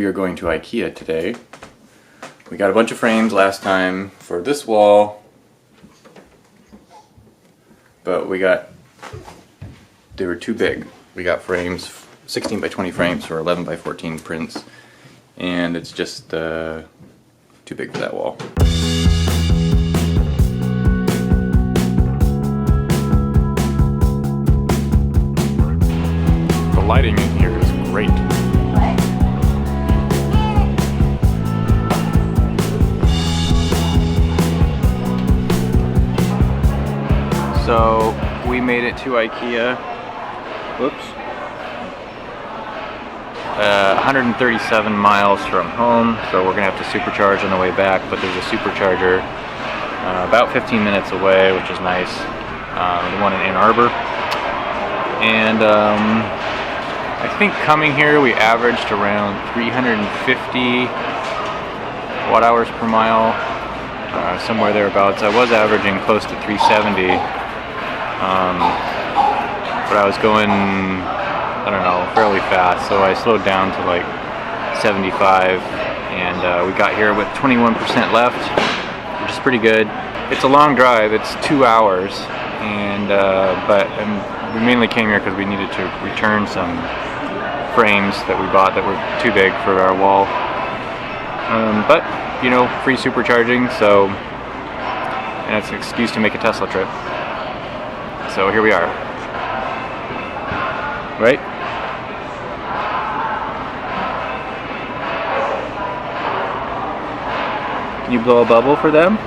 We are going to Ikea today. We got a bunch of frames last time for this wall, but they were too big. We got frames, 16 by 20 frames for 11 by 14 prints, and it's just too big for that wall. The lighting in here is great. So we made it to Ikea. Whoops. 137 miles from home, so we're gonna have to supercharge on the way back, but there's a supercharger about 15 minutes away, which is nice. The one in Ann Arbor. And I think coming here we averaged around 350 watt hours per mile, somewhere thereabouts. I was averaging close to 370, but I was going, I don't know, fairly fast, so I slowed down to like 75, and we got here with 21% left, which is pretty good. It's a long drive, it's 2 hours, and but we mainly came here because we needed to return some frames that we bought that were too big for our wall. But, you know, free supercharging, so, and it's an excuse to make a Tesla trip. So here we are. Right? Can you blow a bubble for them?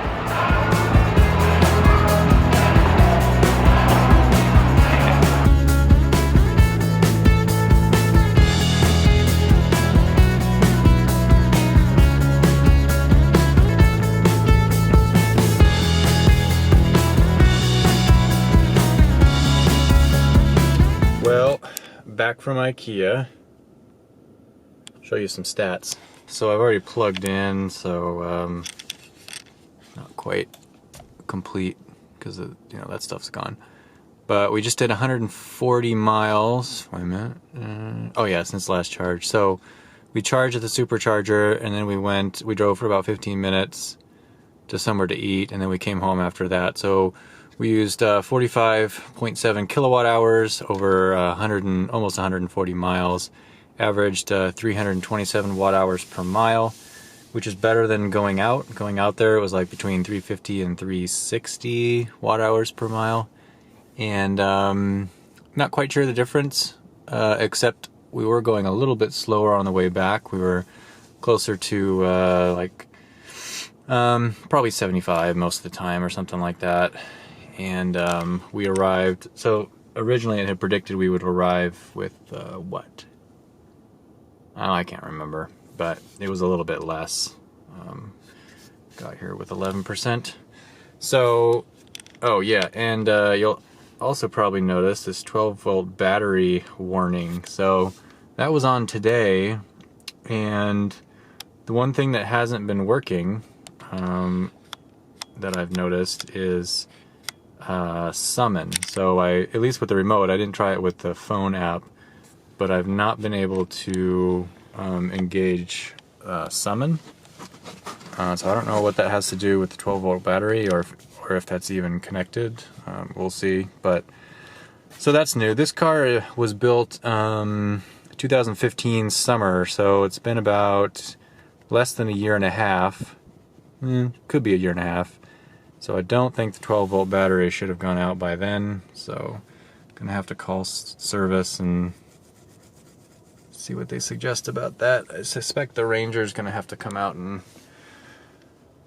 Well, back from Ikea. Show you some stats. So I've already plugged in, so not quite complete because that stuff's gone. But we just did 140 miles. Wait a minute. Oh yeah, since last charge. So we charged at the supercharger, and then we drove for about 15 minutes to somewhere to eat, and then we came home after that. So we used 45.7 kilowatt hours over almost 140 miles, averaged 327 watt hours per mile, which is better than going out. Going out there, it was like between 350 and 360 watt hours per mile, and not quite sure the difference, except we were going a little bit slower on the way back. We were closer to probably 75 most of the time or something like that. And we arrived, so originally it had predicted we would arrive with what? Oh, I can't remember, but it was a little bit less. Got here with 11%. So, oh yeah, and you'll also probably notice this 12-volt battery warning. So that was on today, and the one thing that hasn't been working that I've noticed is summon. So at least with the remote, I didn't try it with the phone app, but I've not been able to engage summon. So I don't know what that has to do with the 12-volt battery, or if that's even connected. We'll see. But so that's new. This car was built 2015 summer, so it's been about less than a year and a half. Could be a year and a half. So I don't think the 12-volt battery should have gone out by then. So I'm gonna have to call service and see what they suggest about that. I suspect the Ranger's gonna have to come out and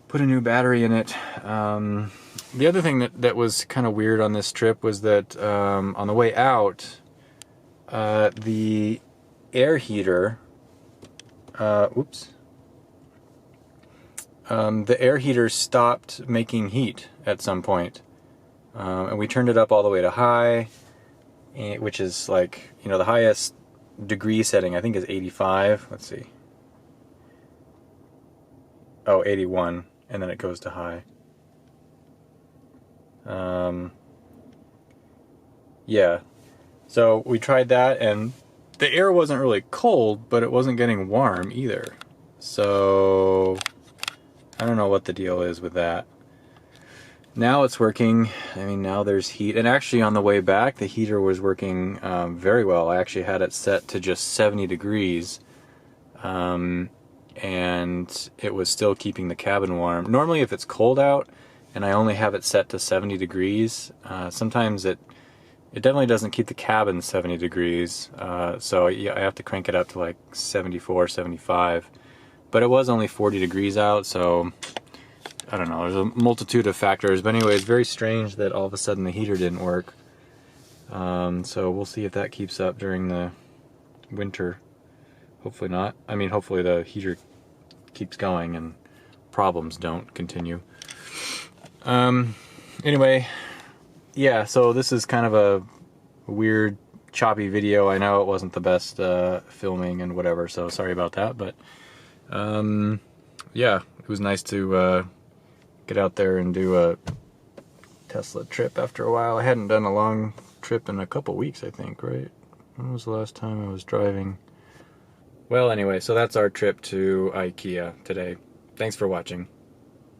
put a new battery in it. The other thing that was kind of weird on this trip was that on the way out, the air heater, the air heater stopped making heat at some point. And we turned it up all the way to high, which is like, the highest degree setting I think is 85. Let's see. Oh, 81, and then it goes to high. Yeah. So we tried that, and the air wasn't really cold, but it wasn't getting warm either. So I don't know what the deal is with that. Now it's working. I mean, now there's heat. And actually on the way back, the heater was working very well. I actually had it set to just 70 degrees. And it was still keeping the cabin warm. Normally if it's cold out and I only have it set to 70 degrees, sometimes it definitely doesn't keep the cabin 70 degrees. So yeah, I have to crank it up to like 74, 75. But it was only 40 degrees out, so I don't know, there's a multitude of factors. But anyway, it's very strange that all of a sudden the heater didn't work. So we'll see if that keeps up during the winter. Hopefully not. I mean, hopefully the heater keeps going and problems don't continue. Anyway, yeah, so this is kind of a weird, choppy video. I know it wasn't the best filming and whatever, so sorry about that. But yeah, it was nice to get out there and do a Tesla trip after a while. I hadn't done a long trip in a couple weeks, I think, right? When was the last time I was driving? Well, anyway, so that's our trip to Ikea today. Thanks for watching.